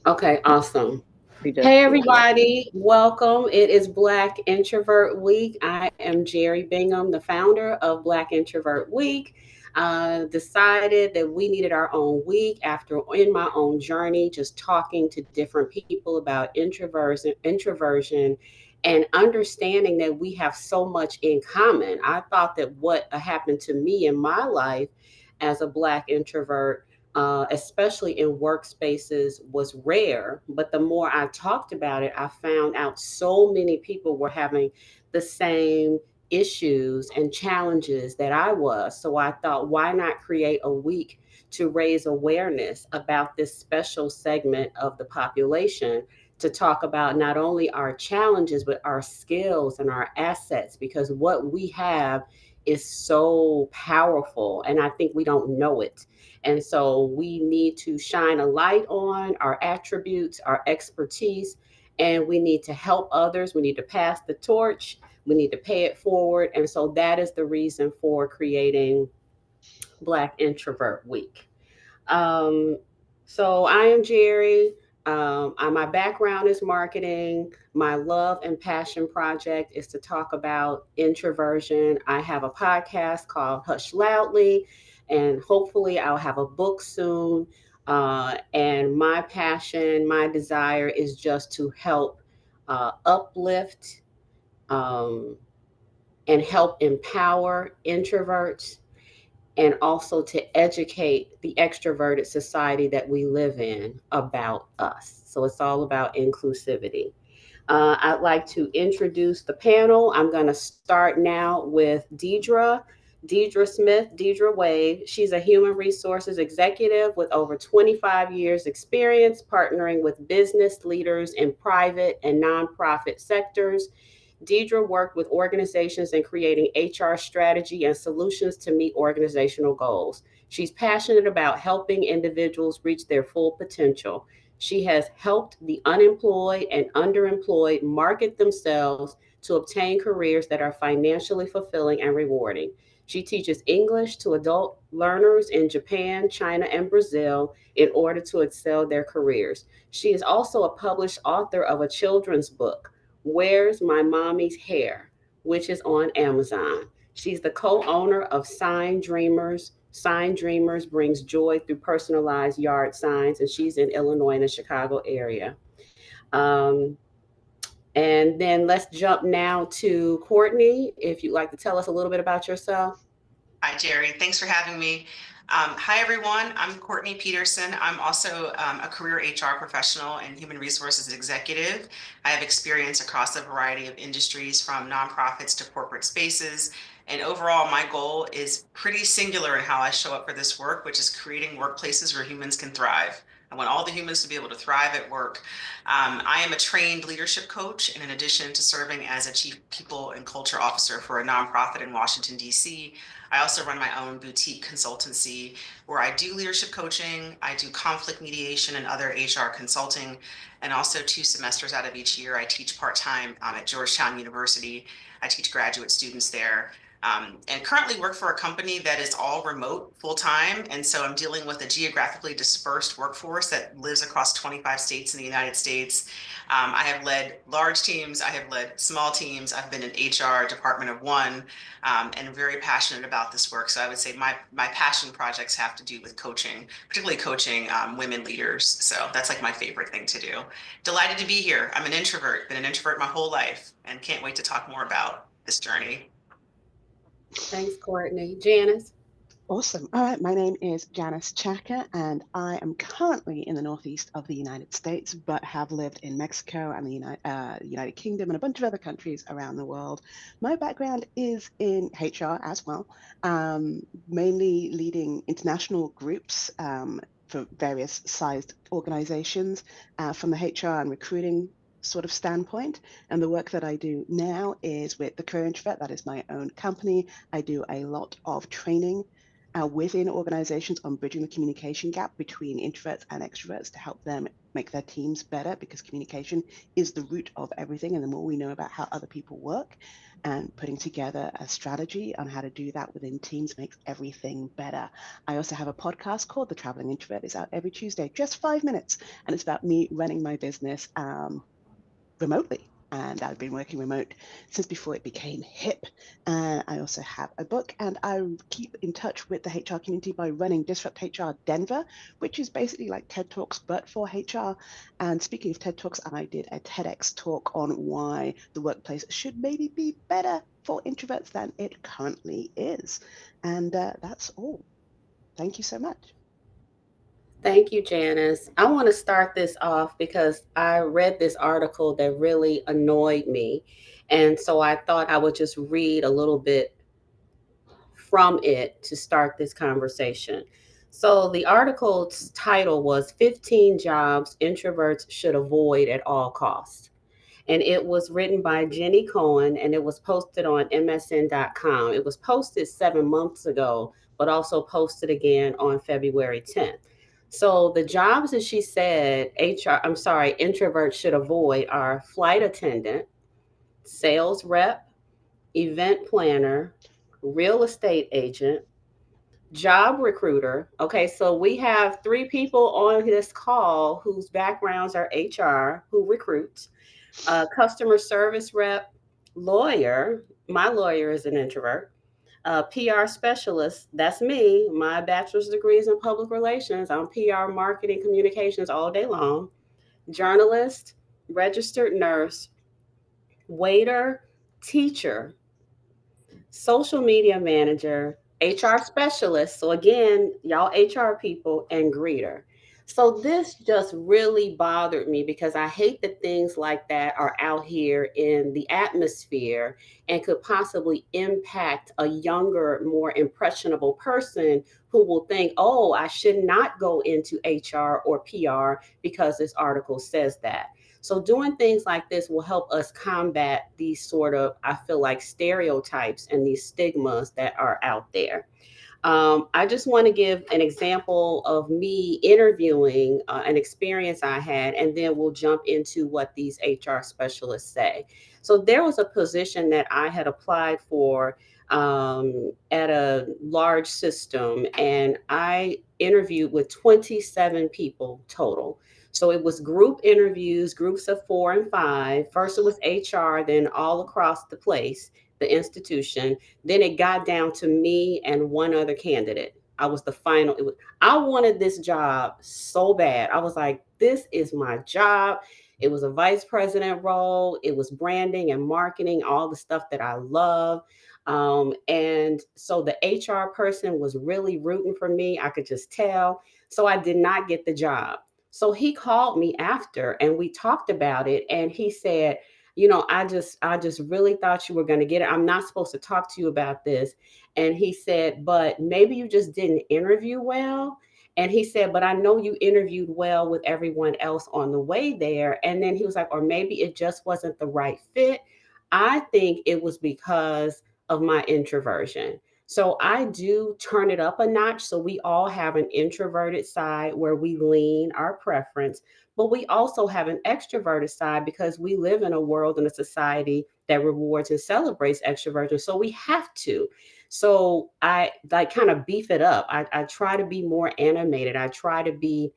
Okay, awesome. We just Hey, did, yeah. everybody. Welcome. It is Black Introvert Week. I am Jeri Bingham, the founder of Black Introvert Week. Decided that we needed our own week after in my own journey, just talking to different people about introversion and understanding that we have so much in common. I thought that what happened to me in my life as a Black introvert, especially in workspaces, was rare. But the more I talked about it, I found out so many people were having the same issues and challenges that I was. So I thought, why not create a week to raise awareness about this special segment of the population, to talk about not only our challenges, but our skills and our assets, because what we have is so powerful. And I think we don't know it. And so we need to shine a light on our attributes, our expertise, and we need to help others. We need to pass the torch. We need to pay it forward. And so that is the reason for creating Black Introvert Week. Um, so I am Jeri. My background is marketing. My love and passion project is to talk about introversion. I have a podcast called Hush Loudly, and hopefully I'll have a book soon. And my passion, my desire is just to help uplift um, and help empower introverts, and also to educate the extroverted society that we live in about us. So it's all about inclusivity. I'd like to introduce the panel. I'm going to start now with Deidra. Deidra Smith, Deidra Wade. She's a human resources executive with over 25 years experience partnering with business leaders in private and nonprofit sectors. Deidra worked with organizations in creating HR strategy and solutions to meet organizational goals. She's passionate about helping individuals reach their full potential. She has helped the unemployed and underemployed market themselves to obtain careers that are financially fulfilling and rewarding. She teaches English to adult learners in Japan, China, and Brazil in order to excel their careers. She is also a published author of a children's book, Where's My Mommy's Hair, which is on Amazon. She's the co owner of Sign Dreamers. Sign Dreamers brings joy through personalized yard signs, and she's in Illinois in the Chicago area. Um, and then let's jump now to Courtney, if you'd like to tell us a little bit about yourself. Hi, Jeri. Thanks for having me. Hi, everyone. I'm Courtney Peterson. I'm also a career HR professional and human resources executive. I have experience across a variety of industries, from nonprofits to corporate spaces. And overall, my goal is pretty singular in how I show up for this work, which is creating workplaces where humans can thrive. I want all the humans to be able to thrive at work. I am a trained leadership coach, and in addition to serving as a chief people and culture officer for a nonprofit in Washington, D.C., I also run my own boutique consultancy where I do leadership coaching, I do conflict mediation and other HR consulting, and also 2 semesters out of each year, I teach part-time at Georgetown University. I teach graduate students there. And currently work for a company that is all remote full time. And so I'm dealing with a geographically dispersed workforce that lives across 25 states in the United States. I have led large teams, I have led small teams, I've been an HR department of one, and very passionate about this work. So I would say my passion projects have to do with coaching, particularly coaching women leaders. So that's like my favorite thing to do. Delighted to be here. I'm an introvert, been an introvert my whole life, and can't wait to talk more about this journey. Thanks, Courtney. Janice. Awesome. All right, my name is Janice Chaka, and I am currently in the northeast of the United States, but have lived in Mexico and the United Kingdom and a bunch of other countries around the world. My background is in HR as well, mainly leading international groups for various sized organizations from the HR and recruiting sort of standpoint. And the work that I do now is with the Career Introvert. That is my own company. I do a lot of training within organizations on bridging the communication gap between introverts and extroverts to help them make their teams better, because communication is the root of everything. And the more we know about how other people work, and putting together a strategy on how to do that within teams makes everything better. I also have a podcast called The Traveling Introvert. It's out every Tuesday, just 5 minutes. And it's about me running my business remotely. And I've been working remote since before it became hip. I also have a book, and I keep in touch with the HR community by running Disrupt HR Denver, which is basically like TED Talks, but for HR. And speaking of TED Talks, I did a TEDx talk on why the workplace should maybe be better for introverts than it currently is. And that's all. Thank you so much. Thank you, Janice. I want to start this off because I read this article that really annoyed me. And so I thought I would just read a little bit from it to start this conversation. So the article's title was 15 Jobs Introverts Should Avoid at All Costs. And it was written by Jenny Cohen, and it was posted on MSN.com. It was posted 7 months ago, but also posted again on February 10th. So the jobs that she said introverts should avoid are flight attendant, sales rep, event planner, real estate agent, job recruiter. Okay, so we have three people on this call whose backgrounds are HR, who recruits, customer service rep, lawyer. My lawyer is an introvert. PR specialist, that's me. My bachelor's degree is in public relations. I'm PR, marketing, communications all day long. Journalist, registered nurse, waiter, teacher, social media manager, HR specialist. So again, y'all HR people, and greeter. So this just really bothered me because I hate that things like that are out here in the atmosphere and could possibly impact a younger, more impressionable person who will think, oh, I should not go into HR or PR because this article says that. So doing things like this will help us combat these sort of, I feel like, stereotypes and these stigmas that are out there. I just want to give an example of me interviewing an experience I had, and then we'll jump into what these HR specialists say. So there was a position that I had applied for at a large system, and I interviewed with 27 people total. So it was group interviews, groups of 4 and 5. First it was HR, then all across the place, the institution. Then it got down to me and one other candidate. I was the final. I wanted this job so bad. I was like, this is my job. It was a vice president role. It was branding and marketing, all the stuff that I love. And so the HR person was really rooting for me. I could just tell. So I did not get the job. So he called me after and we talked about it. And he said, I just really thought you were going to get it. I'm not supposed to talk to you about this. And he said, but maybe you just didn't interview well. And he said, but I know you interviewed well with everyone else on the way there. And then he was like, or maybe it just wasn't the right fit. I think it was because of my introversion. So I do turn it up a notch. So we all have an introverted side where we lean our preference, but we also have an extroverted side because we live in a world and a society that rewards and celebrates extroversion. So we have to. So I like kind of beef it up. I try to be more animated. I try to be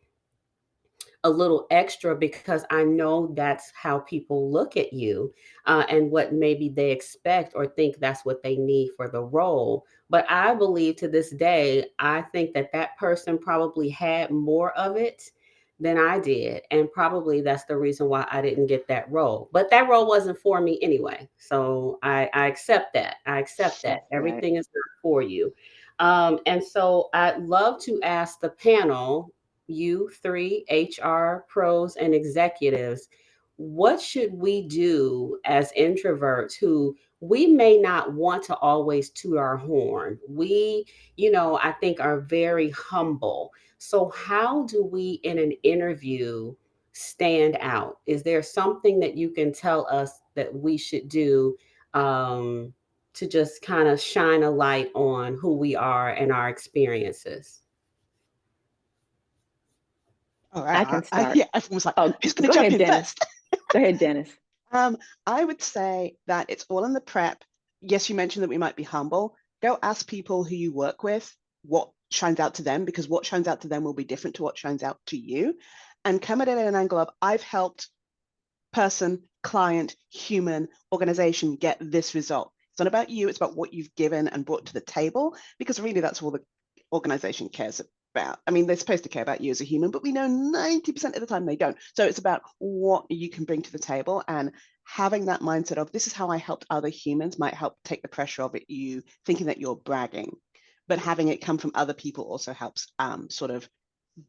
a little extra because I know that's how people look at you, and what maybe they expect or think that's what they need for the role. But I believe to this day, I think that that person probably had more of it than I did. And probably that's the reason why I didn't get that role. But that role wasn't for me anyway. So I accept that. I accept that. Right. Everything is not for you. And so I'd love to ask the panel, you three HR pros and executives, what should we do as introverts who we may not want to always toot our horn? We, I think are very humble. So, how do we in an interview stand out? Is there something that you can tell us that we should do? Um, to just kind of shine a light on who we are and our experiences. All right. I can start. Yeah, everyone's like, Oh, who's going go to jump ahead, in Janice. first? Go ahead, Janice. I would say that it's all in the prep. Yes, you mentioned that we might be humble. Go ask people who you work with what shines out to them, because what shines out to them will be different to what shines out to you. And come at it at an angle of, I've helped person, client, human, organization get this result. It's not about you, it's about what you've given and brought to the table, because really that's all the organization cares about. I mean, they're supposed to care about you as a human, but we know 90% of the time they don't. So it's about what you can bring to the table, and having that mindset of, this is how I helped other humans, might help take the pressure of it, you thinking that you're bragging. But having it come from other people also helps sort of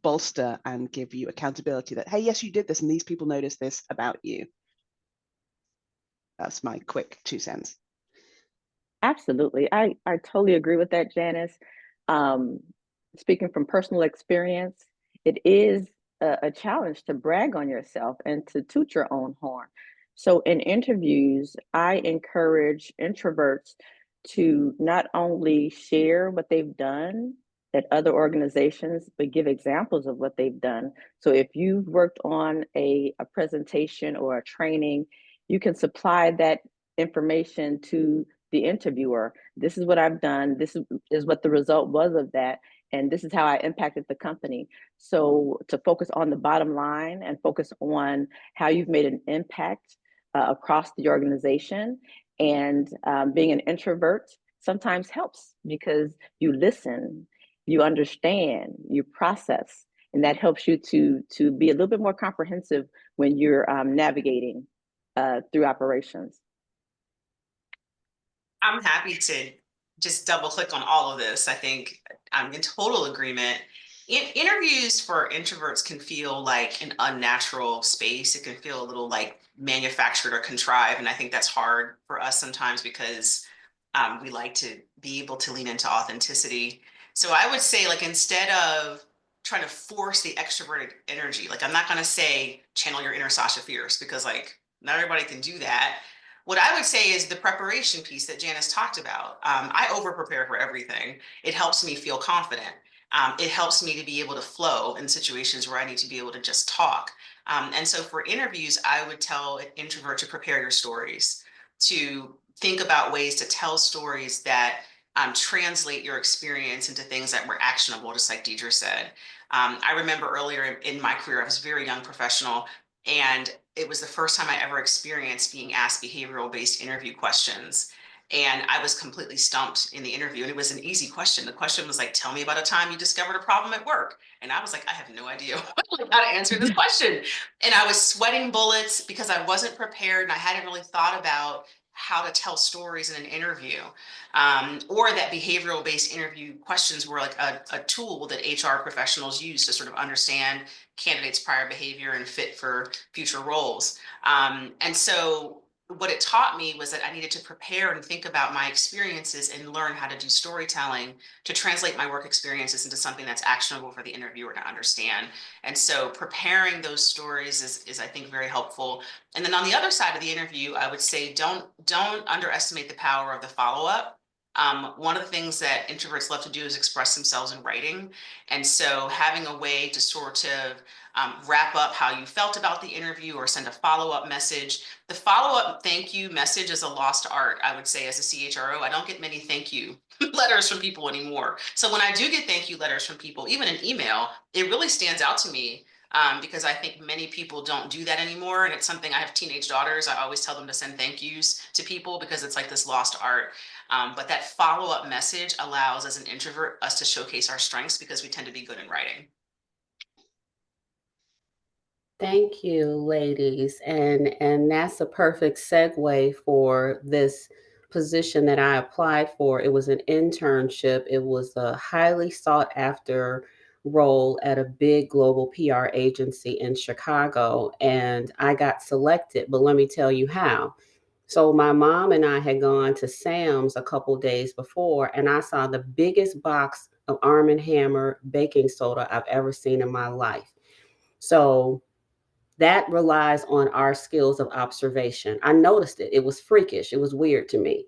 bolster and give you accountability that, hey, yes, you did this and these people noticed this about you. That's my quick 2 cents. Absolutely. I totally agree with that, Janice. Speaking from personal experience, it is a challenge to brag on yourself and to toot your own horn. So in interviews, I encourage introverts to not only share what they've done at other organizations, but give examples of what they've done. So if you've worked on a presentation or a training, you can supply that information to the interviewer. This is what I've done. This is what the result was of that. And this is how I impacted the company. So to focus on the bottom line and focus on how you've made an impact across the organization. And being an introvert sometimes helps because you listen, you understand, you process, and that helps you to be a little bit more comprehensive when you're navigating through operations. I'm happy to just double click on all of this. I think I'm in total agreement. Interviews for introverts can feel like an unnatural space. It can feel a little like manufactured or contrived. And I think that's hard for us sometimes because we like to be able to lean into authenticity. So I would say, like, instead of trying to force the extroverted energy, like, I'm not going to say channel your inner Sasha Fierce, because like not everybody can do that. What I would say is the preparation piece that Janice talked about. I over prepare for everything. It helps me feel confident. It helps me to be able to flow in situations where I need to be able to just talk. And so for interviews, I would tell an introvert to prepare your stories, to think about ways to tell stories that translate your experience into things that were actionable, just like Deidra said. I remember earlier in my career, I was a very young professional, and it was the first time I ever experienced being asked behavioral-based interview questions. And I was completely stumped in the interview. And it was an easy question. The question was like, tell me about a time you discovered a problem at work. And I was like, I have no idea how to answer this question. And I was sweating bullets because I wasn't prepared and I hadn't really thought about how to tell stories in an interview, or that behavioral-based interview questions were like a tool that HR professionals use to sort of understand candidates' prior behavior and fit for future roles. And so what it taught me was that I needed to prepare and think about my experiences and learn how to do storytelling to translate my work experiences into something that's actionable for the interviewer to understand. And so preparing those stories is I think, very helpful. And then on the other side of the interview, I would say don't underestimate the power of the follow-up. One of the things that introverts love to do is express themselves in writing. And so having a way to sort of wrap up how you felt about the interview or send a follow-up message. The follow-up thank you message is a lost art, I would say, as a CHRO. I don't get many thank you letters from people anymore. So when I do get thank you letters from people, even an email, it really stands out to me. Because I think many people don't do that anymore. And it's something, I have teenage daughters. I always tell them to send thank yous to people because it's like this lost art. But that follow-up message allows, as an introvert, us to showcase our strengths because we tend to be good in writing. Thank you, ladies. And that's a perfect segue for this position that I applied for. It was an internship. It was a highly sought after role at a big global PR agency in Chicago, and I got selected, but let me tell you how. So my mom and I had gone to Sam's a couple days before, and I saw the biggest box of Arm& Hammer baking soda I've ever seen in my life. So that relies on our skills of observation. I noticed it. It was freakish. It was weird to me.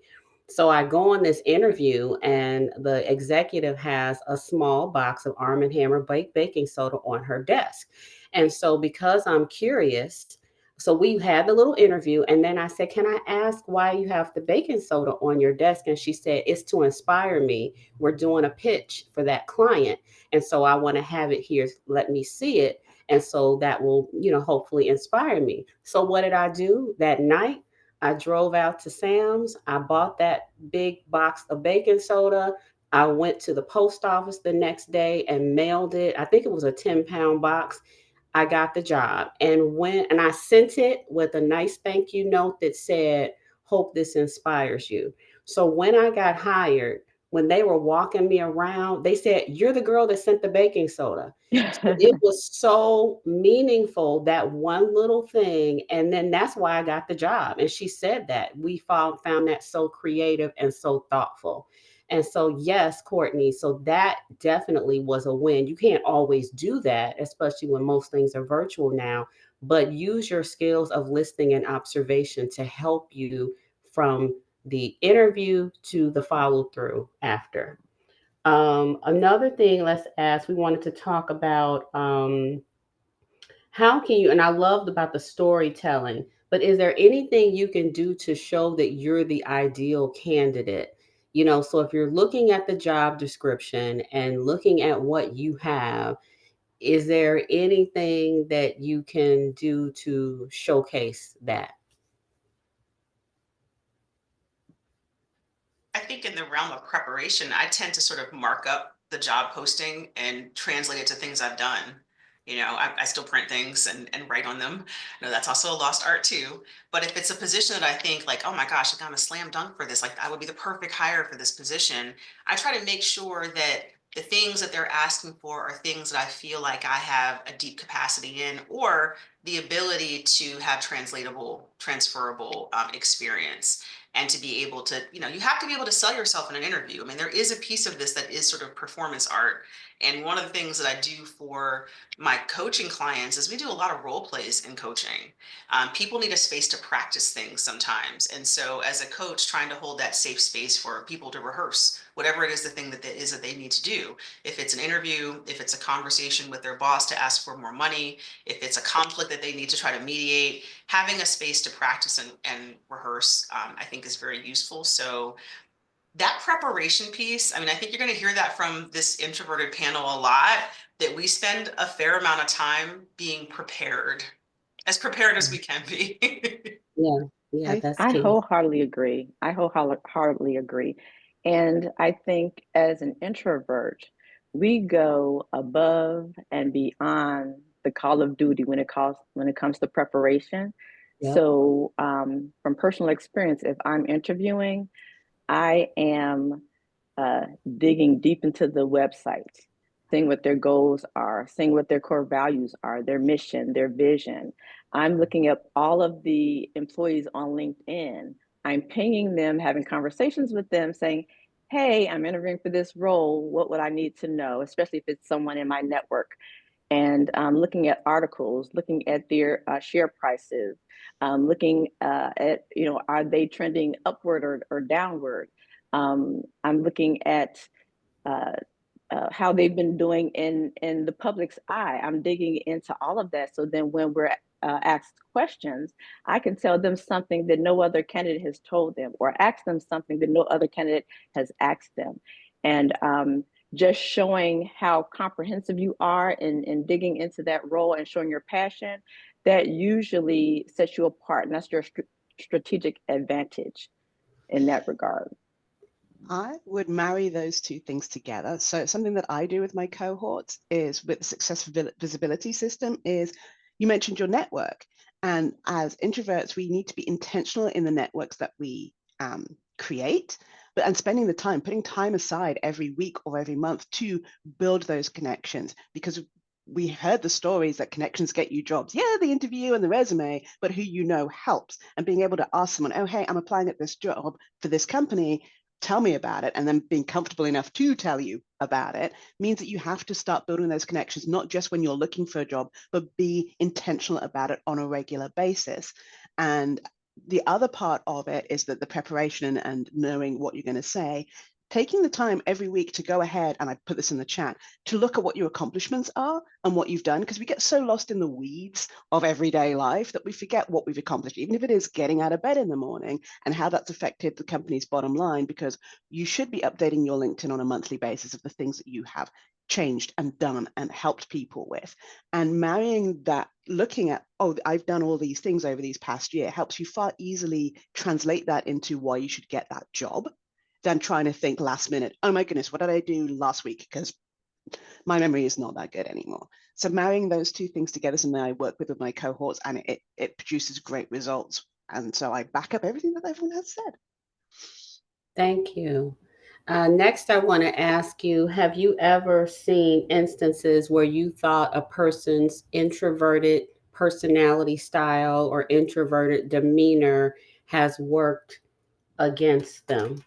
So I go on this interview, and the executive has a small box of Arm& Hammer baking soda on her desk. And so because I'm curious, so we had the little interview, and then I said, "Can I ask why you have the baking soda on your desk?" And she said, "It's to inspire me. We're doing a pitch for that client. And so I want to have it here. Let me see it. And so that will, hopefully inspire me." So what did I do that night? I drove out to Sam's. I bought that big box of baking soda. I went to the post office the next day and mailed it. I think it was a 10-pound box. I got the job and I sent it with a nice thank you note that said, "Hope this inspires you." So when I got hired, when they were walking me around, they said, "You're the girl that sent the baking soda." So it was so meaningful, that one little thing. And then that's why I got the job. And she said that we found that so creative and so thoughtful. And so, yes, Courtney, so that definitely was a win. You can't always do that, especially when most things are virtual now, but use your skills of listening and observation to help you from the interview to the follow through after. Another thing, let's ask, we wanted to talk about how can you, and I loved about the storytelling, but is there anything you can do to show that you're the ideal candidate? So if you're looking at the job description and looking at what you have, is there anything that you can do to showcase that? I think in the realm of preparation, I tend to sort of mark up the job posting and translate it to things I've done. I still print things and write on them. No, that's also a lost art too. But if it's a position that I think like, oh my gosh, like I'm a slam dunk for this, like I would be the perfect hire for this position, I try to make sure that the things that they're asking for are things that I feel like I have a deep capacity in, or the ability to have transferable experience, and to be able to, you have to be able to sell yourself in an interview. I mean, there is a piece of this that is sort of performance art. And one of the things that I do for my coaching clients is we do a lot of role plays in coaching. People need a space to practice things sometimes. And so as a coach, trying to hold that safe space for people to rehearse whatever it is, the thing that it is that they need to do. If it's an interview, if it's a conversation with their boss to ask for more money, if it's a conflict that they need to try to mediate, having a space to practice and rehearse, I think is very useful. So that preparation piece, I mean, I think you're going to hear that from this introverted panel a lot, that we spend a fair amount of time being prepared, as prepared as we can be. Yeah, yeah, I that's I key. wholeheartedly agree. I wholeheartedly agree. And I think as an introvert, we go above and beyond the call of duty when it comes to preparation. Yep. So, from personal experience, if I'm interviewing, I am digging deep into the website, seeing what their goals are, seeing what their core values are, their mission, their vision. I'm looking up all of the employees on LinkedIn. I'm pinging them, having conversations with them, saying, "Hey, I'm interviewing for this role. What would I need to know?" Especially if it's someone in my network. And looking at articles, looking at their share prices, looking at, are they trending upward or downward? I'm looking at uh, how they've been doing in the public's eye. I'm digging into all of that. So then when we're asked questions, I can tell them something that no other candidate has told them, or ask them something that no other candidate has asked them. And just showing how comprehensive you are in digging into that role and showing your passion, that usually sets you apart. And that's your strategic advantage in that regard. I would marry those two things together. So something that I do with my cohorts is with the success visibility system is you mentioned your network. And as introverts, we need to be intentional in the networks that we create, and spending the time, putting time aside every week or every month to build those connections, because we heard the stories that connections get you jobs. Yeah, the interview and the resume, but who you know helps. And being able to ask someone, oh, hey, I'm applying at this job for this company, tell me about it, and then being comfortable enough to tell you about it means that you have to start building those connections, not just when you're looking for a job, but be intentional about it on a regular basis. And the other part of it is that the preparation and knowing what you're going to say, taking the time every week to go ahead, and I put this in the chat, to look at what your accomplishments are and what you've done, because we get so lost in the weeds of everyday life that we forget what we've accomplished, even if it is getting out of bed in the morning and how that's affected the company's bottom line, because you should be updating your LinkedIn on a monthly basis of the things that you have changed and done and helped people with. And marrying that, looking at, oh, I've done all these things over these past year, helps you far easily translate that into why you should get that job than trying to think last minute, oh my goodness, what did I do last week? Because my memory is not that good anymore. So marrying those two things together is something I work with my cohorts, and it produces great results. And so I back up everything that everyone has said. Thank you. Next, I want to ask you, have you ever seen instances where you thought a person's introverted personality style or introverted demeanor has worked against them?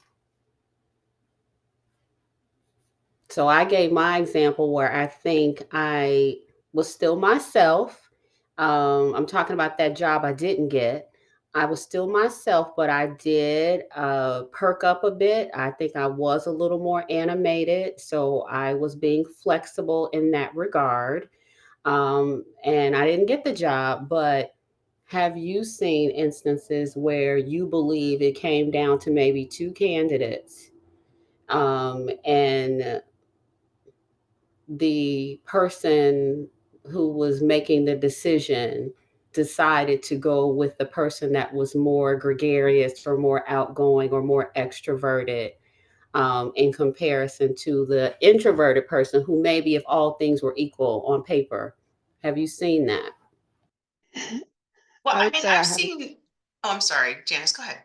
So I gave my example where I think I was still myself. I'm talking about that job I didn't get. I was still myself, but I did perk up a bit. I think I was a little more animated. So I was being flexible in that regard. And I didn't get the job, but have you seen instances where you believe it came down to maybe two candidates? And the person who was making the decision decided to go with the person that was more gregarious or more outgoing or more extroverted, in comparison to the introverted person who maybe if all things were equal on paper. Have you seen that? Well, I I would mean, say I've seen, oh, I'm sorry, Janice, go ahead.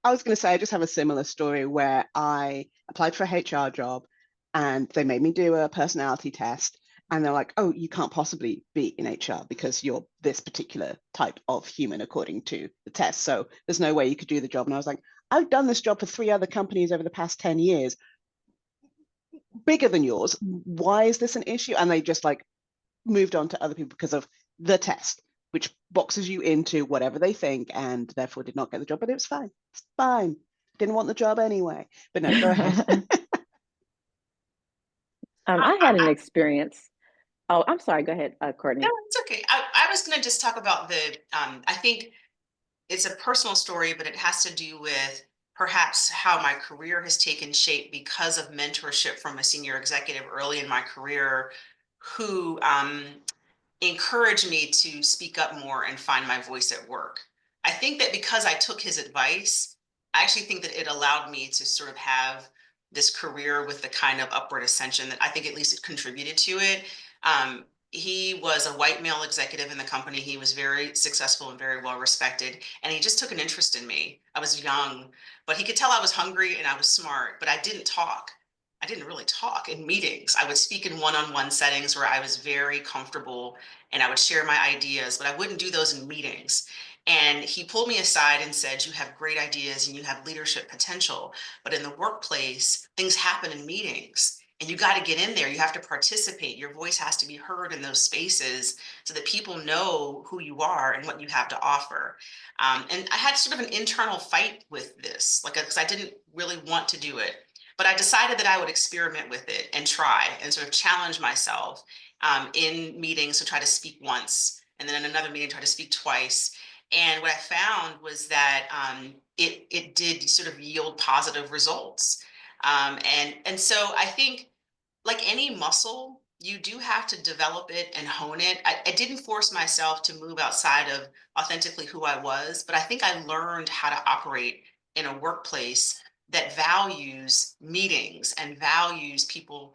I was going to say, I just have a similar story where I applied for a HR job and they made me do a personality test. And they're like, oh, you can't possibly be in HR because you're this particular type of human according to the test. So there's no way you could do the job. And I was like, I've done this job for 3 other companies over the past 10 years, bigger than yours. Why is this an issue? And they just like moved on to other people because of the test, which boxes you into whatever they think, and therefore did not get the job. But it was fine. It's fine. Didn't want the job anyway. But no, go ahead. I had an experience. Oh, I'm sorry. Go ahead, No, Courtney. it's okay. I was going to just talk about I think it's a personal story, but it has to do with perhaps how my career has taken shape because of mentorship from a senior executive early in my career who encouraged me to speak up more and find my voice at work. I think that because I took his advice, I actually think that it allowed me to sort of have this career with the kind of upward ascension that I think at least it contributed to it. He was a white male executive in the company. He was very successful and very well respected. And he just took an interest in me. I was young, but he could tell I was hungry and I was smart, but I didn't talk. I didn't really talk in meetings. I would speak in one-on-one settings where I was very comfortable and I would share my ideas, but I wouldn't do those in meetings. And he pulled me aside and said, you have great ideas and you have leadership potential, but in the workplace, things happen in meetings. And you got to get in there. You have to participate. Your voice has to be heard in those spaces so that people know who you are and what you have to offer. And I had sort of an internal fight with this, like, because I didn't really want to do it. But I decided that I would experiment with it and try and sort of challenge myself in meetings to try to speak once, and then in another meeting, try to speak twice. And what I found was that it did sort of yield positive results. And so I think, like any muscle, you do have to develop it and hone it. I didn't force myself to move outside of authentically who I was, but I think I learned how to operate in a workplace that values meetings and values people,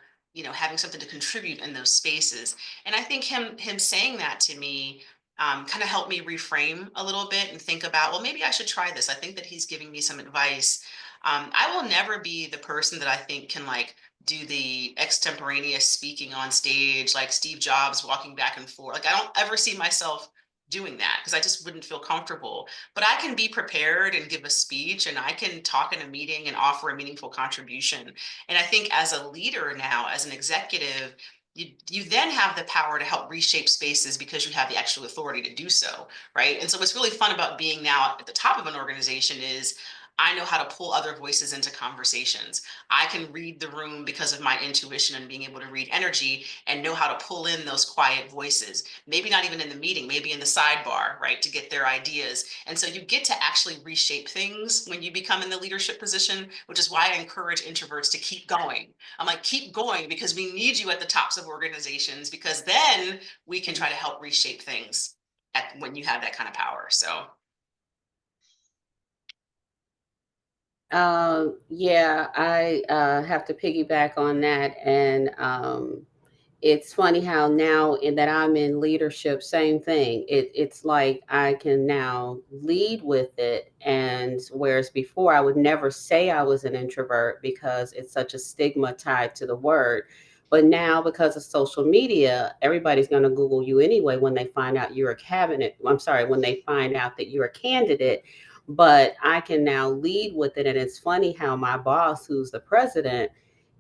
having something to contribute in those spaces. And I think him saying that to me kind of helped me reframe a little bit and think about, well, maybe I should try this. I think that he's giving me some advice. I will never be the person that I think can like do the extemporaneous speaking on stage, like Steve Jobs walking back and forth. Like I don't ever see myself doing that because I just wouldn't feel comfortable. But I can be prepared and give a speech, and I can talk in a meeting and offer a meaningful contribution. And I think as a leader now, as an executive, you then have the power to help reshape spaces because you have the actual authority to do so, right? And so what's really fun about being now at the top of an organization is I know how to pull other voices into conversations. I can read the room because of my intuition and being able to read energy and know how to pull in those quiet voices. Maybe not even in the meeting, maybe in the sidebar, right, to get their ideas. And so you get to actually reshape things when you become in the leadership position, which is why I encourage introverts to keep going. I'm like, keep going because we need you at the tops of organizations because then we can try to help reshape things when you have that kind of power. So yeah, I have to piggyback on that. And it's funny how now in that I'm in leadership, same thing. It's like I can now lead with it. And whereas before I would never say I was an introvert because it's such a stigma tied to the word. But now, because of social media, everybody's going to Google you anyway when they find out you're a cabinet. I'm sorry, when they find out that you're a candidate. But I can now lead with it. And it's funny how my boss, who's the president,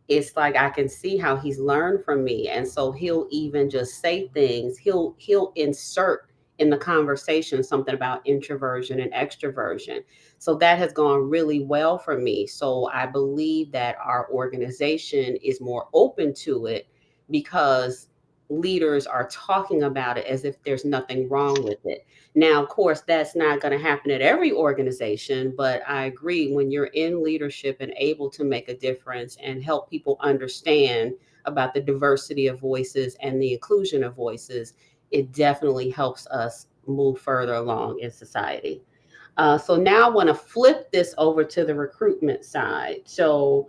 it's like I can see how he's learned from me. And so he'll even just say things, he'll insert in the conversation something about introversion and extroversion. So that has gone really well for me. So I believe that our organization is more open to it because leaders are talking about it as if there's nothing wrong with it. Now, of course, that's not going to happen at every organization, but I agree when you're in leadership and able to make a difference and help people understand about the diversity of voices and the inclusion of voices, it definitely helps us move further along in society. So now I want to flip this over to the recruitment side. So,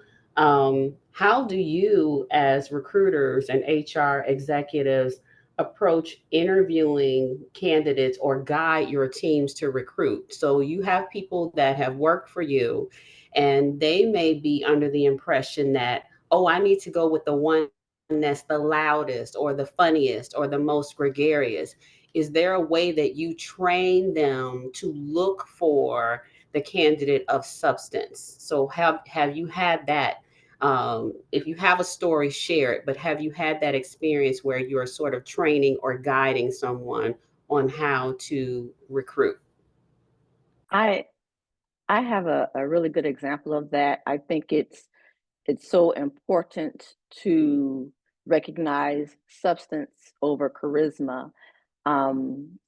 how do you, as recruiters and HR executives, approach interviewing candidates or guide your teams to recruit? So, you have people that have worked for you, and they may be under the impression that, oh, I need to go with the one that's the loudest or the funniest or the most gregarious. Is there a way that you train them to look for the candidate of substance? So have you had that? If you have a story, share it. But have you had that experience where you are sort of training or guiding someone on how to recruit? I I have a really good example of that. I think it's so important to recognize substance over charisma.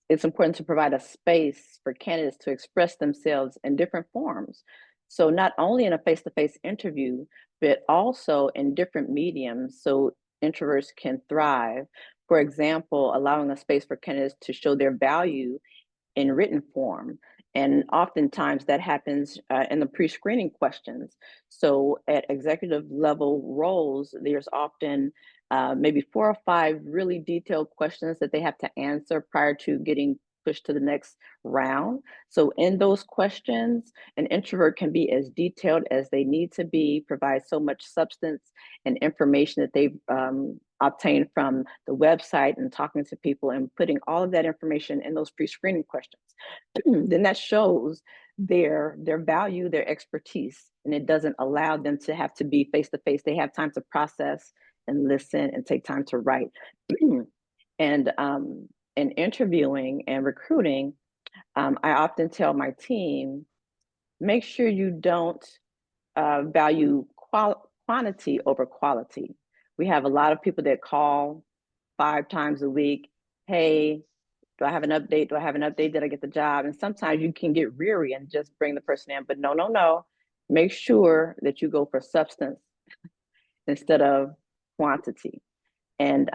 It's important to provide a space for candidates to express themselves in different forms. So not only in a face-to-face interview, but also in different mediums so introverts can thrive. For example, allowing a space for candidates to show their value in written form. And oftentimes that happens in the pre-screening questions. So at executive level roles, there's often maybe 4 or 5 really detailed questions that they have to answer prior to getting pushed to the next round. So in those questions, an introvert can be as detailed as they need to be, provide so much substance and information that they've obtained from the website and talking to people and putting all of that information in those pre-screening questions. Then that shows their value, their expertise, and it doesn't allow them to have to be face to face. They have time to process and listen and take time to write. And in interviewing and recruiting, I often tell my team, make sure you don't value quantity over quality. We have a lot of people that call 5 times a week. Hey, do I have an update? Do I have an update? Did I get the job? And sometimes you can get weary and just bring the person in, but no, no, no. Make sure that you go for substance instead of quantity. And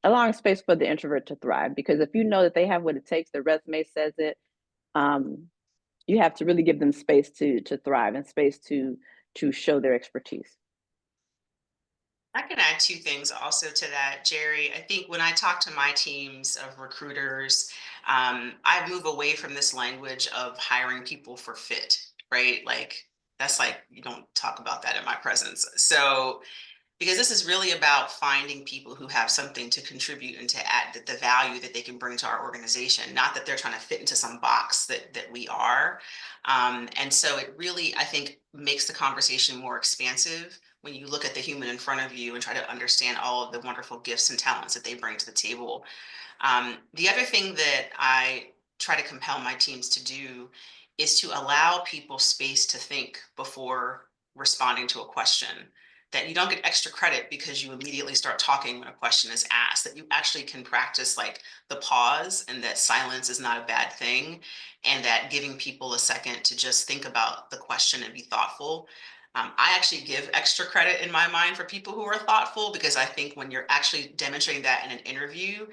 allowing space for the introvert to thrive, because if you know that they have what it takes, their resume says it, um, you have to really give them space to thrive and space to show their expertise. I can add 2 things also to that, Jeri. I think when I talk to my teams of recruiters, I move away from this language of hiring people for fit, right? Like, that's like, you don't talk about that in my presence. So because this is really about finding people who have something to contribute and to add the value that they can bring to our organization, not that they're trying to fit into some box that we are. And so it really, I think, makes the conversation more expansive when you look at the human in front of you and try to understand all of the wonderful gifts and talents that they bring to the table. The other thing that I try to compel my teams to do is to allow people space to think before responding to a question. That you don't get extra credit because you immediately start talking when a question is asked, that you actually can practice like the pause, and that silence is not a bad thing, and that giving people a second to just think about the question and be thoughtful. I actually give extra credit in my mind for people who are thoughtful, because I think when you're actually demonstrating that in an interview,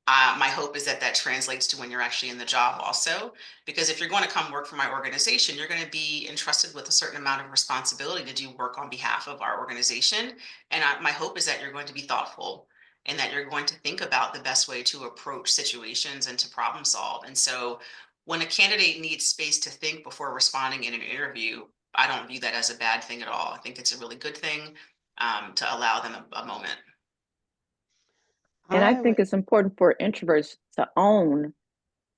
my hope is that that translates to when you're actually in the job also, because if you're going to come work for my organization, you're going to be entrusted with a certain amount of responsibility to do work on behalf of our organization. And my hope is that you're going to be thoughtful, and that you're going to think about the best way to approach situations and to problem solve. And so when a candidate needs space to think before responding in an interview, I don't view that as a bad thing at all. I think it's a really good thing, to allow them a moment. And I think it's important for introverts to own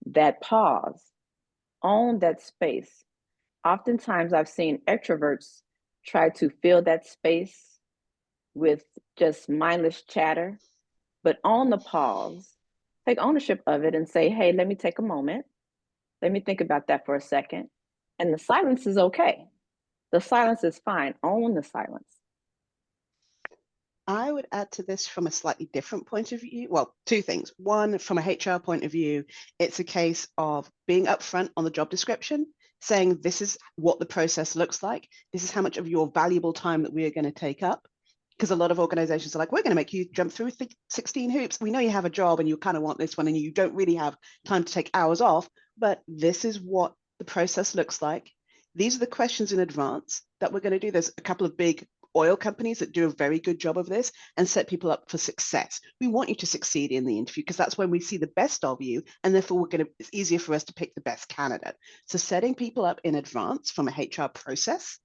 that pause, own that space. Oftentimes, I've seen extroverts try to fill that space with just mindless chatter, but on the pause, take ownership of it and say, hey, let me take a moment. Let me think about that for a second. And the silence is okay. The silence is fine. Own the silence. I would add to this from a slightly different point of view. Well, two things. One, from a HR point of view, it's a case of being upfront on the job description, saying this is what the process looks like. This is how much of your valuable time that we are going to take up. Because a lot of organizations are like, we're going to make you jump through 16 hoops. We know you have a job and you kind of want this one and you don't really have time to take hours off, but this is what the process looks like. These are the questions in advance that we're going to do. There's a couple of big oil companies that do a very good job of this and set people up for success. We want you to succeed in the interview because that's when we see the best of you, and therefore it's easier for us to pick the best candidate. So setting people up in advance from a HR process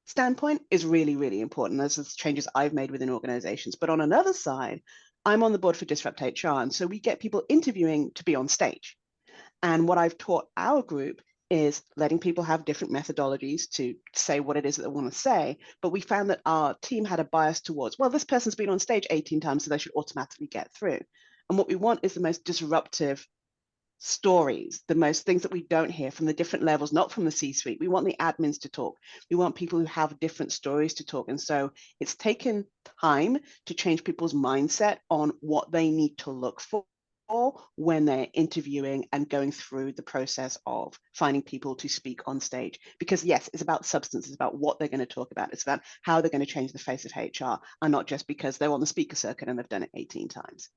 standpoint is really, really important. Those are the changes I've made within organizations. But on another side, I'm on the board for Disrupt HR, and so we get people interviewing to be on stage. And what I've taught our group is letting people have different methodologies to say what it is that they want to say. But we found that our team had a bias towards, well, this person's been on stage 18 times, so they should automatically get through. And what we want is the most disruptive stories, the most things that we don't hear from the different levels, not from the C-suite. We want the admins to talk. We want people who have different stories to talk. And so it's taken time to change people's mindset on what they need to look for when they're interviewing and going through the process of finding people to speak on stage. Because yes, it's about substance, it's about what they're going to talk about, it's about how they're going to change the face of HR, and not just because they're on the speaker circuit and they've done it 18 times.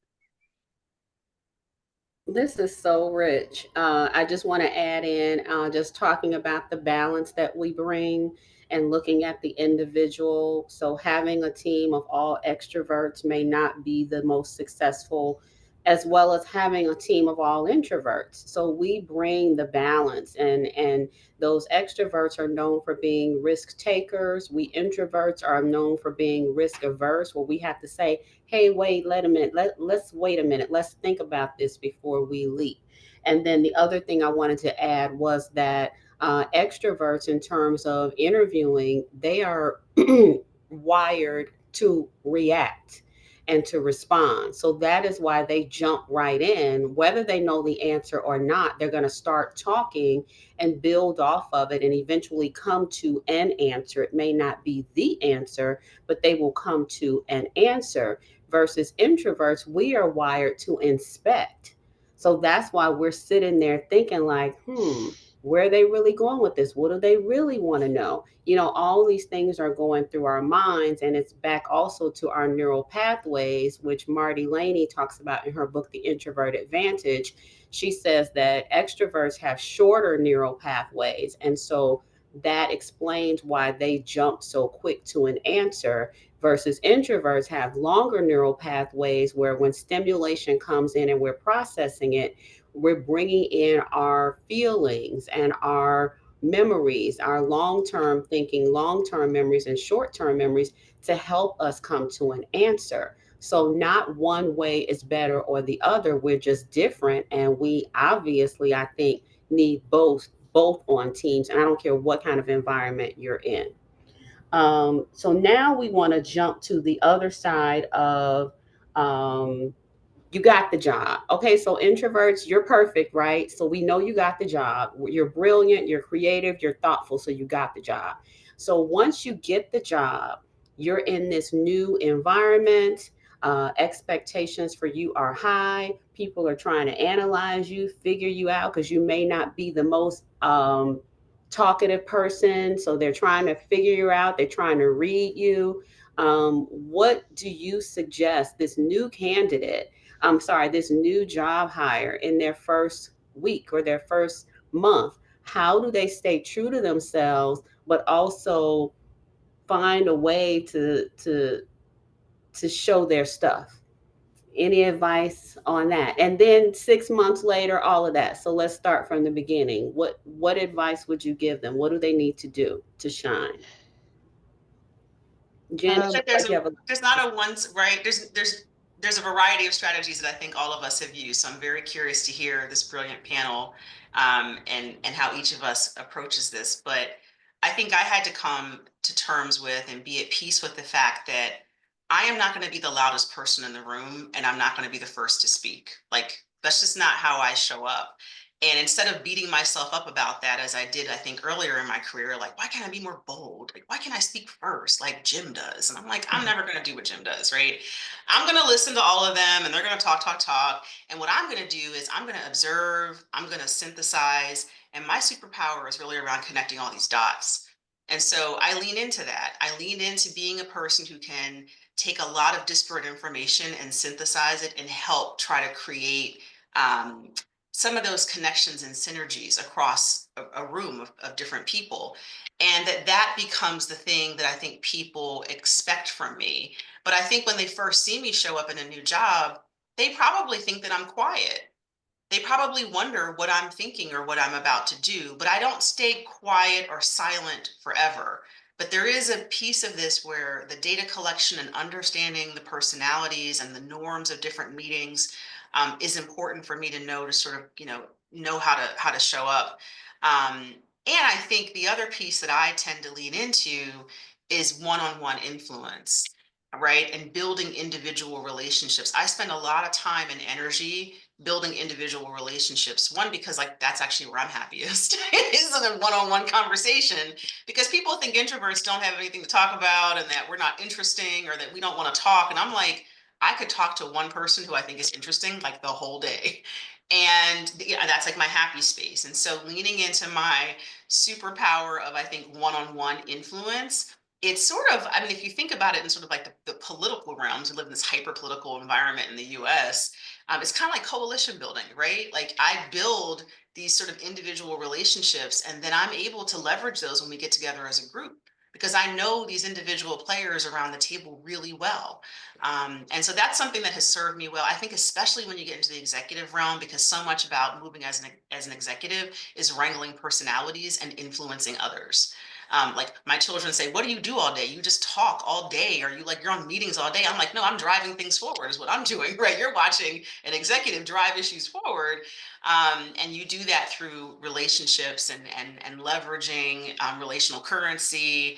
This is so rich. I just want to add in just talking about the balance that we bring and looking at the individual. So, having a team of all extroverts may not be the most successful, as well as having a team of all introverts. So, we bring the balance, and those extroverts are known for being risk takers. We introverts are known for being risk averse, where we have to say, hey, wait, let a minute, let's wait a minute, let's think about this before we leap. And then the other thing I wanted to add was that extroverts, in terms of interviewing, they are wired to react and to respond. So that is why they jump right in. Whether they know the answer or not, they're going to start talking and build off of it and eventually come to an answer. It may not be the answer, but they will come to an answer. Versus introverts, we are wired to inspect. So that's why we're sitting there thinking like, where are they really going with this? What do they really want to know? You know, all these things are going through our minds, and it's back also to our neural pathways, which Marty Laney talks about in her book, The Introvert Advantage. She says that extroverts have shorter neural pathways. And so that explains why they jump so quick to an answer versus introverts have longer neural pathways where when stimulation comes in and we're processing it, we're bringing in our feelings and our memories, our long-term thinking, long-term memories and short-term memories to help us come to an answer. So not one way is better or the other. We're just different. And we obviously, I think, need both on teams. And I don't care what kind of environment you're in. So now we want to jump to the other side of um, you got the job. Okay, so introverts, you're perfect, right? So we know you got the job. You're brilliant, you're creative, you're thoughtful, so you got the job. So once you get the job, you're in this new environment. Expectations for you are high. People are trying to analyze you, figure you out, because you may not be the most talkative person. So they're trying to figure you out, they're trying to read you. What do you suggest this new candidate? I'm sorry, this new job hire in their first week or their first month, how do they stay true to themselves, but also find a way to show their stuff? Any advice on that? And then 6 months later, all of that. So let's start from the beginning. What advice would you give them? What do they need to do to shine? Jen, That there's not a one's right. There's a variety of strategies that I think all of us have used. So I'm very curious to hear this brilliant panel, and how each of us approaches this. But I think I had to come to terms with and be at peace with the fact that I am not going to be the loudest person in the room, and I'm not going to be the first to speak. Like, that's just not how I show up. And instead of beating myself up about that, as I did, I think earlier in my career, like, why can't I be more bold? Like, why can't I speak first, like Jim does? And I'm like, I'm never going to do what Jim does, right? I'm going to listen to all of them, and they're going to talk, talk, talk. And what I'm going to do is I'm going to observe, I'm going to synthesize. And my superpower is really around connecting all these dots. And so I lean into that. I lean into being a person who can take a lot of disparate information and synthesize it and help try to create um, some of those connections and synergies across a room of different people, and that becomes the thing that I think people expect from me. But I think when they first see me show up in a new job, they probably think that I'm quiet. They probably wonder what I'm thinking or what I'm about to do, but I don't stay quiet or silent forever. But there is a piece of this where the data collection and understanding the personalities and the norms of different meetings is important for me to know, to sort of, know how to show up. And I think the other piece that I tend to lean into is one-on-one influence, right? And building individual relationships. I spend a lot of time and energy building individual relationships. One, because like that's actually where I'm happiest is in a one-on-one conversation, because people think introverts don't have anything to talk about and that we're not interesting or that we don't want to talk. And I'm like, I could talk to one person who I think is interesting like the whole day. And that's like my happy space. And so leaning into my superpower of, I think, one-on-one influence, it's sort of, I mean, if you think about it in sort of like the political realms, we live in this hyper political environment in the US. It's kind of like coalition building, right? Like I build these sort of individual relationships, and then I'm able to leverage those when we get together as a group, because I know these individual players around the table really well. And so that's something that has served me well. I think especially when you get into the executive realm, because so much about moving as an executive is wrangling personalities and influencing others. Like my children say, what do you do all day? You just talk all day. Or you're on meetings all day? I'm like, no, I'm driving things forward is what I'm doing, right? You're watching an executive drive issues forward. And you do that through relationships and leveraging relational currency.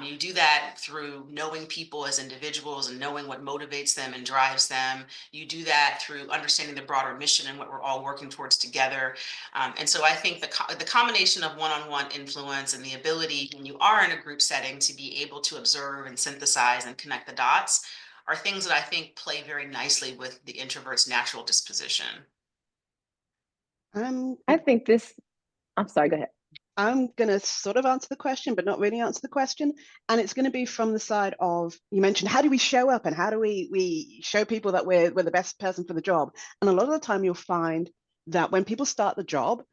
You do that through knowing people as individuals and knowing what motivates them and drives them. You do that through understanding the broader mission and what we're all working towards together. And so I think the combination of one-on-one influence and the ability when you are in a group setting to be able to observe and synthesize and connect the dots are things that I think play very nicely with the introvert's natural disposition. I think I'm sorry, go ahead. I'm going to sort of answer the question, but not really answer the question. And it's going to be from the side of, you mentioned, how do we show up and how do we show people that we're the best person for the job? And a lot of the time you'll find that when people start the job,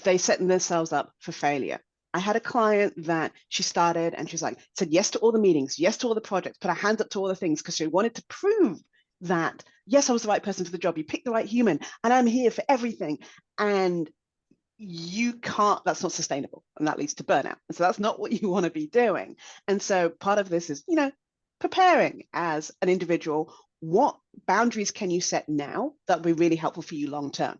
they set themselves up for failure. I had a client that she started and she's like, said yes to all the meetings, yes to all the projects, put her hands up to all the things because she wanted to prove that, yes, I was the right person for the job. You picked the right human and I'm here for everything. And that's not sustainable, and that leads to burnout. And so that's not what you want to be doing. And so part of this is, preparing as an individual, what boundaries can you set now that will be really helpful for you long term?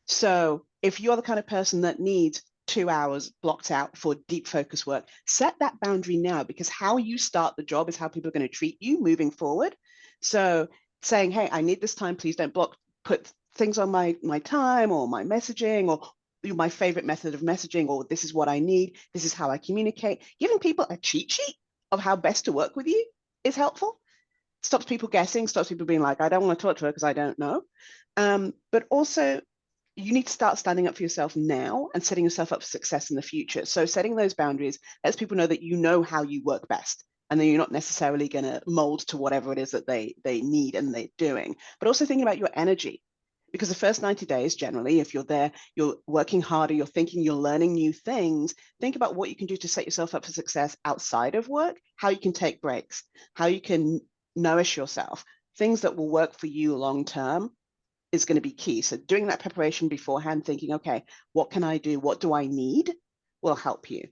So if you're the kind of person that needs 2 hours blocked out for deep focus work, set that boundary now, because how you start the job is how people are going to treat you moving forward. So saying, hey, I need this time, please don't put things on my time or my messaging or my favorite method of messaging, or this is what I need, this is how I communicate. Giving people a cheat sheet of how best to work with you is helpful. Stops people guessing, stops people being like, I don't want to talk to her because I don't know. But also, you need to start standing up for yourself now and setting yourself up for success in the future. So setting those boundaries lets people know that you know how you work best, and then you're not necessarily going to mold to whatever it is that they need and they're doing. But also thinking about your energy, because the first 90 days, generally, if you're there, you're working harder, you're thinking, you're learning new things. Think about what you can do to set yourself up for success outside of work, how you can take breaks, how you can nourish yourself, things that will work for you long term is going to be key. So doing that preparation beforehand, thinking, okay, what can I do? What do I need? Will help you.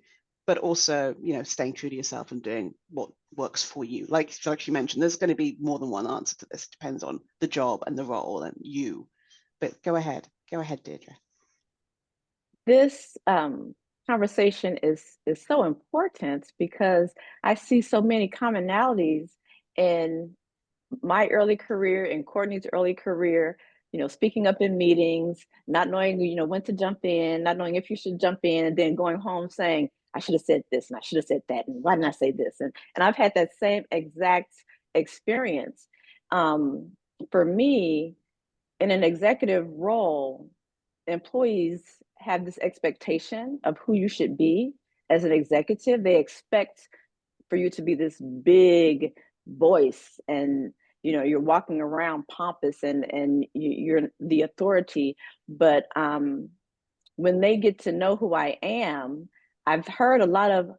But also, staying true to yourself and doing what works for you. Like you mentioned, there's going to be more than one answer to this. It depends on the job and the role and you. But go ahead, Deidra. This conversation is so important because I see so many commonalities in my early career and Courtney's early career, speaking up in meetings, not knowing, when to jump in, not knowing if you should jump in, and then going home saying, I should have said this and I should have said that, and why didn't I say this? And I've had that same exact experience. For me, in an executive role, employees have this expectation of who you should be as an executive. They expect for you to be this big voice, and you're walking around pompous and you're the authority. But when they get to know who I am, I've heard a lot of,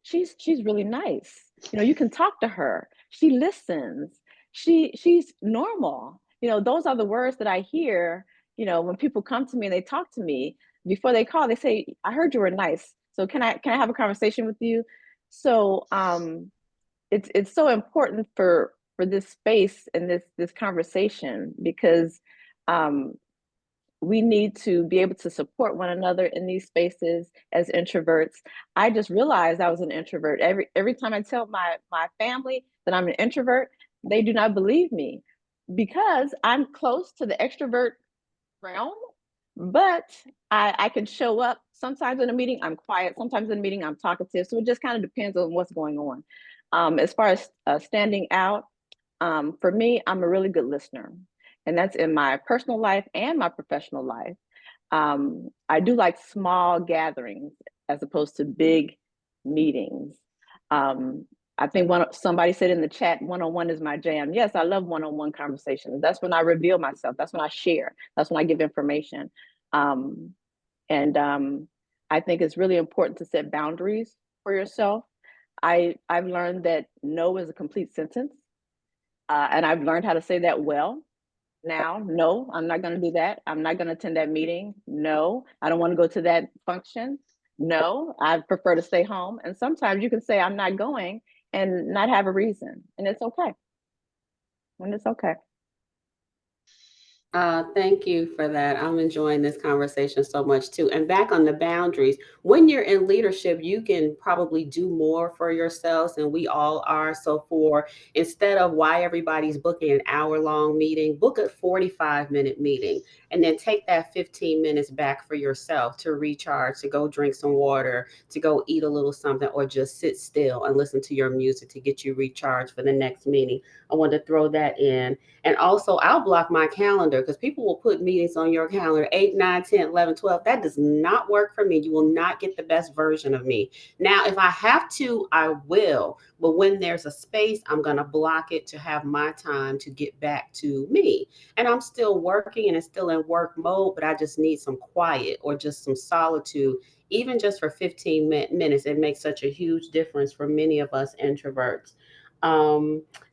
she's really nice. You can talk to her. She listens. She's normal. Those are the words that I hear. When people come to me and they talk to me before they call, they say, I heard you were nice. So can I have a conversation with you? So it's so important for this space and this conversation, because we need to be able to support one another in these spaces as introverts. I just realized I was an introvert. Every time I tell my family that I'm an introvert, they do not believe me, because I'm close to the extrovert realm, but I can show up. Sometimes in a meeting, I'm quiet. Sometimes in a meeting, I'm talkative. So it just kind of depends on what's going on. As far as standing out, for me, I'm a really good listener. And that's in my personal life and my professional life. I do like small gatherings as opposed to big meetings. I think somebody said in the chat, one-on-one is my jam. Yes, I love one-on-one conversations. That's when I reveal myself. That's when I share. That's when I give information. And I think it's really important to set boundaries for yourself. I've learned that no is a complete sentence. And I've learned how to say that well. Now, no, I'm not going to do that. I'm not going to attend that meeting. No, I don't want to go to that function. No, I prefer to stay home. And sometimes you can say, I'm not going, and not have a reason. And it's okay. And it's okay. Thank you for that. I'm enjoying this conversation so much too. And back on the boundaries, when you're in leadership, you can probably do more for yourselves, and we all are. So, instead of why everybody's booking an hour-long meeting, book a 45-minute meeting, and then take that 15 minutes back for yourself to recharge, to go drink some water, to go eat a little something, or just sit still and listen to your music to get you recharged for the next meeting. I want to throw that in. And also, I'll block my calendar, because people will put meetings on your calendar 8, 9, 10, 11, 12. That does not work for me. You will not get the best version of me. Now, if I have to, I will. But when there's a space, I'm going to block it to have my time to get back to me. And I'm still working and it's still in work mode, but I just need some quiet or just some solitude. Even just for 15 minutes, it makes such a huge difference for many of us introverts.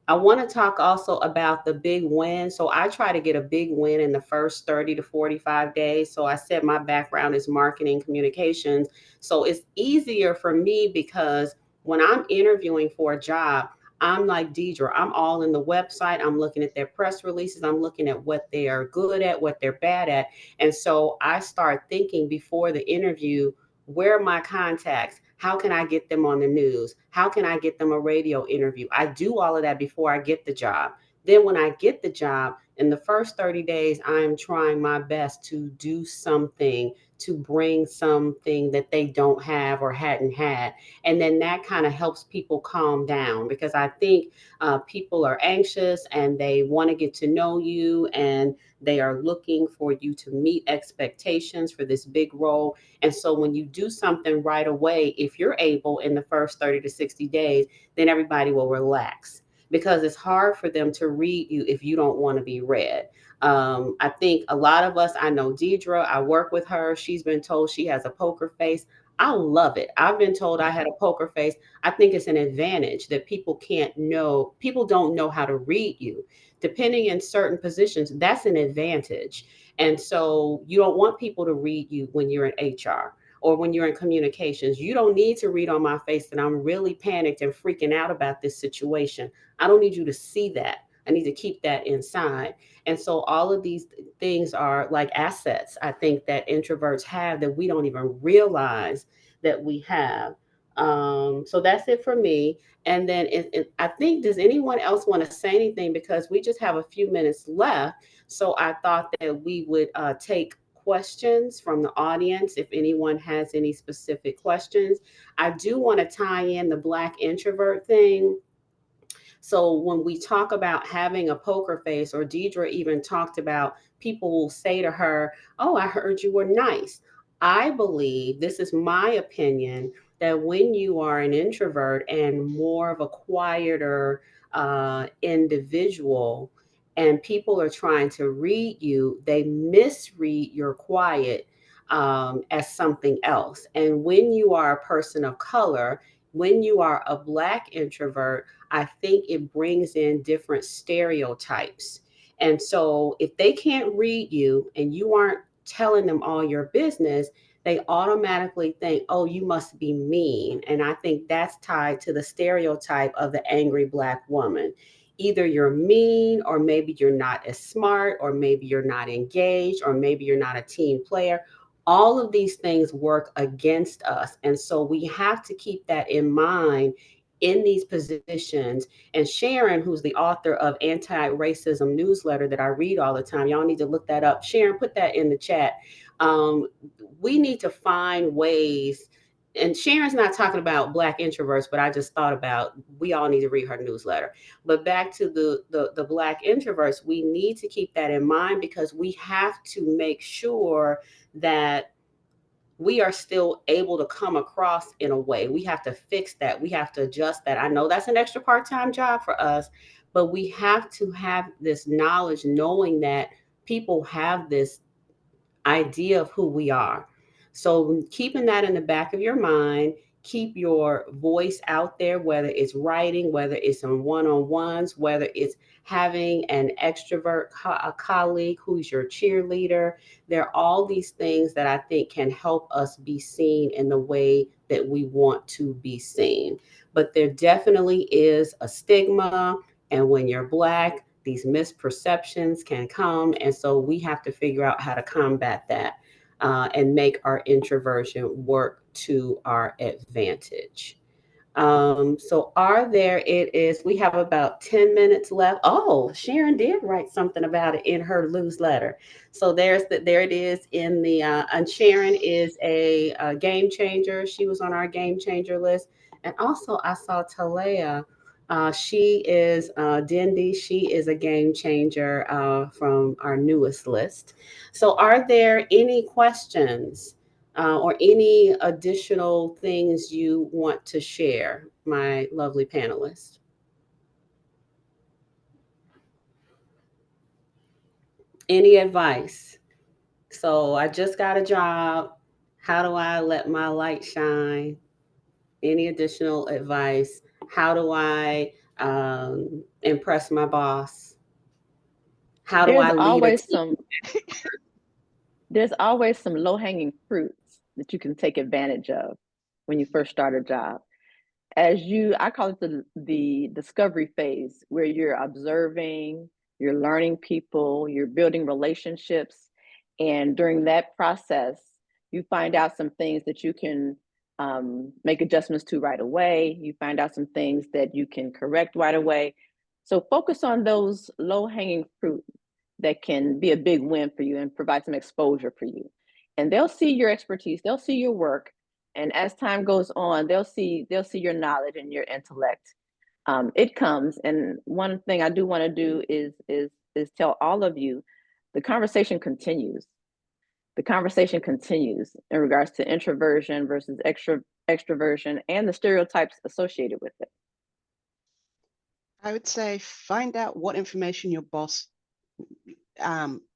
I want to talk also about the big win. So I try to get a big win in the first 30 to 45 days. So I said my background is marketing communications. So it's easier for me because when I'm interviewing for a job, I'm like Deidra. I'm all in the website. I'm looking at their press releases. I'm looking at what they are good at, what they're bad at. And so I start thinking before the interview, where are my contacts? How can I get them on the news? How can I get them a radio interview? I do all of that before I get the job. Then, when I get the job, in the first 30 days, I am trying my best to do something to bring something that they don't have or hadn't had. And then that kind of helps people calm down because I think people are anxious and they want to get to know you and they are looking for you to meet expectations for this big role. And so when you do something right away, if you're able in the first 30 to 60 days, then everybody will relax because it's hard for them to read you if you don't want to be read. I think a lot of us, I know Deidra, I work with her. She's been told she has a poker face. I love it. I've been told I had a poker face. I think it's an advantage that people don't know how to read you. Depending in certain positions, that's an advantage. And so you don't want people to read you when you're in HR or when you're in communications. You don't need to read on my face that I'm really panicked and freaking out about this situation. I don't need you to see that. I need to keep that inside. And so all of these things are like assets, I think, that introverts have that we don't even realize that we have. So that's it for me. And then I think, does anyone else want to say anything? Because we just have a few minutes left. So I thought that we would take questions from the audience if anyone has any specific questions. I do want to tie in the Black introvert thing. So when we talk about having a poker face, or Deidra even talked about people will say to her, "Oh, I heard you were nice." I believe, this is my opinion, that when you are an introvert and more of a quieter individual, and people are trying to read you, they misread your quiet as something else. And when you are a person of color, when you are a Black introvert, I think it brings in different stereotypes. And so if they can't read you and you aren't telling them all your business, they automatically think, oh, you must be mean. And I think that's tied to the stereotype of the angry Black woman. Either you're mean, or maybe you're not as smart, or maybe you're not engaged, or maybe you're not a team player. All of these things work against us. And so we have to keep that in mind in these positions. And Sharon, who's the author of Anti-Racism newsletter that I read all the time, y'all need to look that up. Sharon, put that in the chat. Um, we need to find ways. And Sharon's not talking about Black introverts, but I just thought about, we all need to read her newsletter. But back to the Black introverts, we need to keep that in mind because we have to make sure that we are still able to come across in a way. We have to fix that. We have to adjust that. I know that's an extra part-time job for us, but we have to have this knowledge, knowing that people have this idea of who we are. So keeping that in the back of your mind, keep your voice out there, whether it's writing, whether it's on one-on-ones, whether it's having an extrovert a colleague who's your cheerleader. There are all these things that I think can help us be seen in the way that we want to be seen. But there definitely is a stigma. And when you're Black, these misperceptions can come. And so we have to figure out how to combat that and make our introversion work to our advantage. So we have about 10 minutes left. Oh, Sharon did write something about it in her newsletter. So there it is in and Sharon is a game changer. She was on our game changer list. And also I saw Talea. She is Dindy. She is a game changer from our newest list. So are there any questions? Or any additional things you want to share, my lovely panelists? Any advice? So I just got a job. How do I let my light shine? Any additional advice? How do I impress my boss? How do There's I lead a always team? some there's always some low-hanging fruits that you can take advantage of when you first start a job. I call it the discovery phase, where you're observing, you're learning people, you're building relationships. And during that process, you find out some things that you can make adjustments to right away. You find out some things that you can correct right away. So focus on those low hanging fruit that can be a big win for you and provide some exposure for you. And they'll see your expertise, they'll see your work, and as time goes on, they'll see your knowledge and your intellect. It comes, and one thing I do want to do is tell all of you, the conversation continues. The conversation continues in regards to introversion versus extroversion and the stereotypes associated with it. I would say find out what information your boss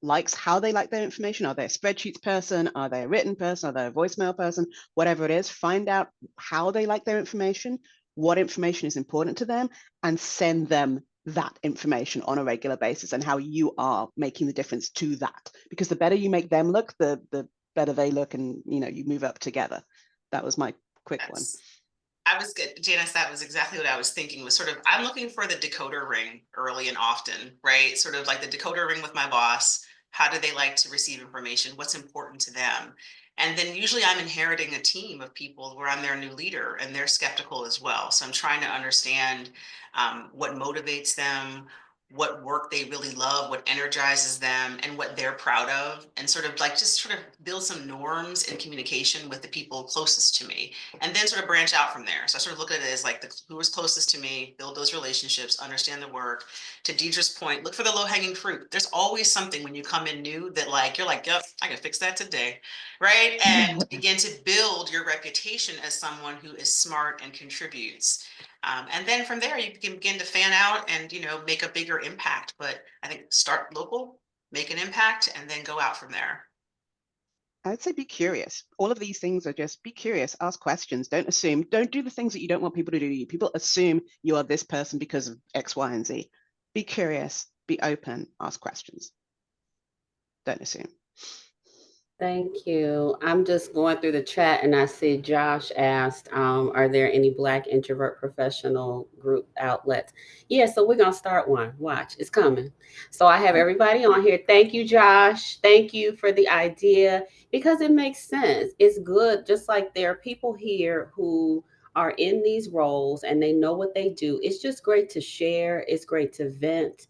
likes, how they like their information. Are they a spreadsheets person? Are they a written person? Are they a voicemail person? Whatever it is, find out how they like their information, what information is important to them, and send them that information on a regular basis and how you are making the difference to that. Because the better you make them look, the better they look, and you move up together. That was my quick one. I was good, Janice. That was exactly what I was thinking. Was sort of, I'm looking for the decoder ring early and often, right? Sort of like the decoder ring with my boss. How do they like to receive information? What's important to them? And then usually I'm inheriting a team of people where I'm their new leader and they're skeptical as well. So I'm trying to understand what motivates them, what work they really love, what energizes them, and what they're proud of, and sort of like just sort of build some norms in communication with the people closest to me, and then sort of branch out from there. So I sort of look at it as like who was closest to me, build those relationships, understand the work. To Deidre's point, look for the low-hanging fruit. There's always something when you come in new that like you're like, yep, I can fix that today, right? And begin to build your reputation as someone who is smart and contributes. And then from there, you can begin to fan out and make a bigger impact. But I think start local, make an impact, and then go out from there. I'd say be curious. All of these things are just be curious, ask questions, don't assume, don't do the things that you don't want people to do to you. People assume you are this person because of X, Y, and Z. Be curious, be open, ask questions. Don't assume. Thank you. I'm just going through the chat and I see Josh asked, are there any Black introvert professional group outlets? Yeah, so we're going to start one. Watch, it's coming. So I have everybody on here. Thank you, Josh. Thank you for the idea because it makes sense. It's good. Just like there are people here who are in these roles and they know what they do. It's just great to share. It's great to vent.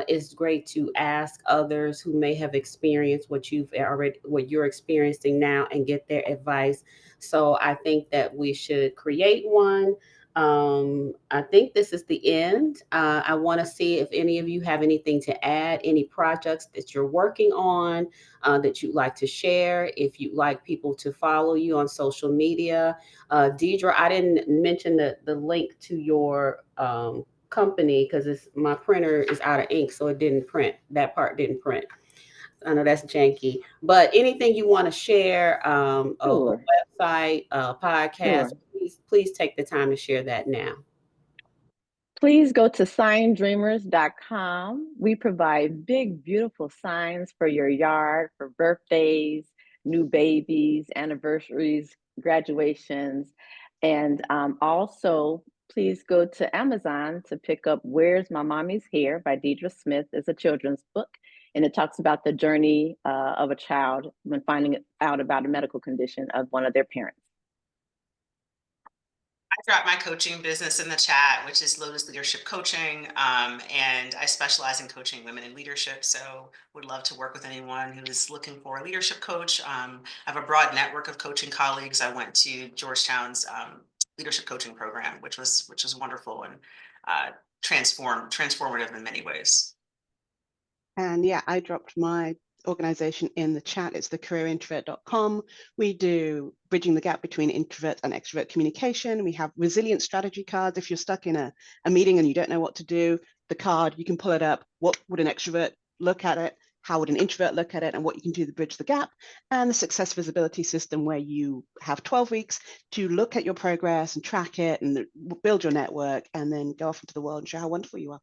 It's great to ask others who may have experienced what you're experiencing now, and get their advice. So I think that we should create one. I think this is the end. I want to see if any of you have anything to add, any projects that you're working on that you'd like to share. If you'd like people to follow you on social media, Deidra, I didn't mention the link to your company because my printer is out of ink, so it didn't print. That part didn't print. I know that's janky, but anything you want to share, Sure. a website, a podcast, Sure. please take the time to share that now. Please go to signdreamers.com. We provide big, beautiful signs for your yard, for birthdays, new babies, anniversaries, graduations. And also, please go to Amazon to pick up Where's My Mommy's Hair by Deidra Smith. It's a children's book, and it talks about the journey of a child when finding out about a medical condition of one of their parents. I dropped my coaching business in the chat, which is Lotus Leadership Coaching. And I specialize in coaching women in leadership. So would love to work with anyone who is looking for a leadership coach. I have a broad network of coaching colleagues. I went to Georgetown's leadership coaching program, which was wonderful and transformative in many ways. And yeah, I dropped my organization in the chat. It's thecareerintrovert.com. We do bridging the gap between introvert and extrovert communication. We have resilient strategy cards. If you're stuck in a meeting and you don't know what to do, the card, you can pull it up. What would an extrovert look at it? how would an introvert look at it, and what you can do to bridge the gap, and the success visibility system, where you have 12 weeks to look at your progress and track it and build your network, and then go off into the world and show how wonderful you are.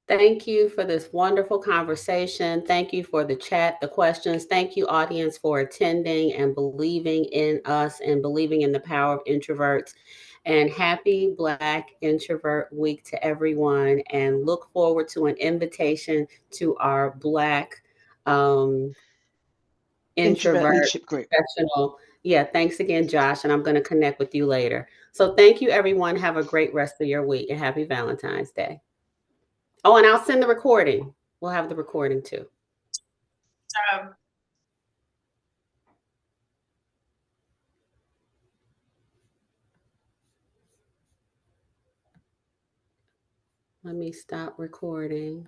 Thank you for this wonderful conversation. Thank you for the chat, the questions. Thank you, audience, for attending and believing in us and believing in the power of introverts. And happy Black Introvert Week to everyone. And look forward to an invitation to our Black Introvert introvert leadership group. professional. Yeah, thanks again, Josh. And I'm going to connect with you later. So thank you, everyone. Have a great rest of your week and happy Valentine's Day. Oh, and I'll send the recording. We'll have the recording too. Let me stop recording.